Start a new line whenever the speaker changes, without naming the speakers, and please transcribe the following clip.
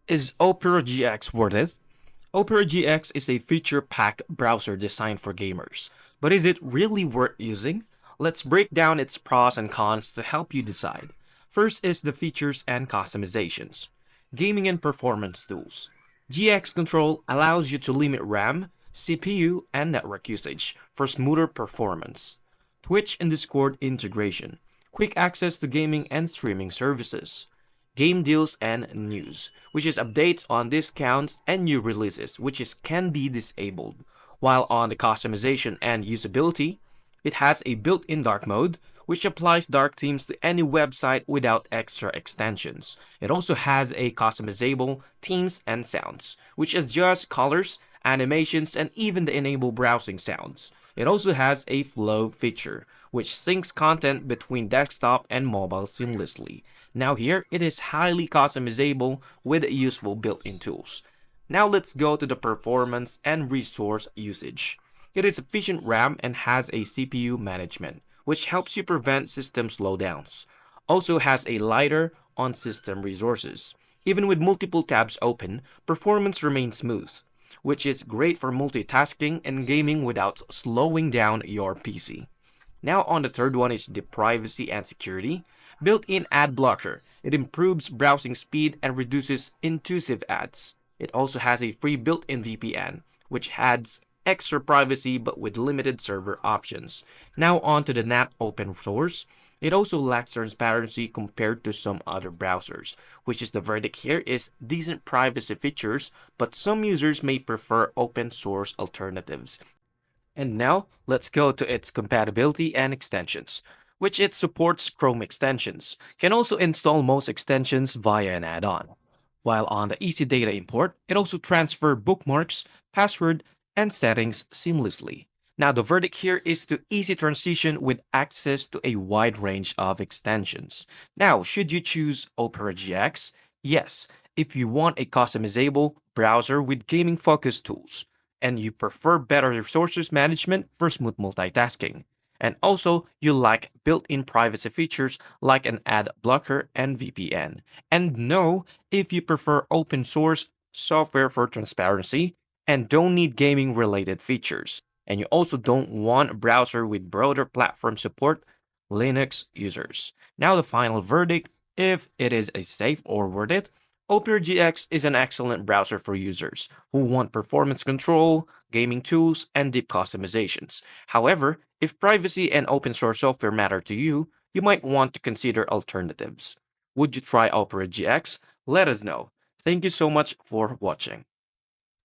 Is Opera GX worth it? Opera GX is a feature-packed browser designed for gamers. But is it really worth using? Let's break down its pros and cons to help you decide. First is the features and customizations. Gaming and performance tools. GX Control allows you to limit RAM, CPU, and network usage for smoother performance. Twitch and Discord integration. Quick access to gaming and streaming services. Game deals and news, which is updates on discounts and new releases, can be disabled. While on the customization and usability, it has a built-in dark mode, which applies dark themes to any website without extra extensions. It also has a customizable themes and sounds, which adjusts colors, animations, and even the enable browsing sounds. It also has a flow feature, which syncs content between desktop and mobile seamlessly. Now here, it is highly customizable with useful built-in tools. Now let's go to the performance and resource usage. It is efficient RAM and has a CPU management, which helps you prevent system slowdowns. Also has a lighter on system resources. Even with multiple tabs open, performance remains smooth, which is great for multitasking and gaming without slowing down your PC. Now on the third one is the privacy and security. Built-in ad blocker. It improves browsing speed and reduces intrusive ads. It also has a free built-in VPN, which adds extra privacy but with limited server options. Now on to the not open source. It also lacks transparency compared to some other browsers, which is the verdict here is decent privacy features, but some users may prefer open source alternatives. And now, let's go to its compatibility and extensions, which it supports Chrome extensions, can also install most extensions via an add-on. While on the Easy Data Import, it also transfers bookmarks, password, and settings seamlessly. Now, the verdict here is to easy transition with access to a wide range of extensions. Now, should you choose Opera GX? Yes, if you want a customizable browser with gaming-focused tools and you prefer better resources management for smooth multitasking. And also, you like built-in privacy features like an ad blocker and VPN. And no, if you prefer open source software for transparency and don't need gaming related features. And you also don't want a browser with broader platform support, Linux users. Now the final verdict, if it is a safe or worth it, Opera GX is an excellent browser for users who want performance control, gaming tools, and deep customizations. However, if privacy and open source software matter to you, you might want to consider alternatives. Would you try Opera GX? Let us know. Thank you so much for watching.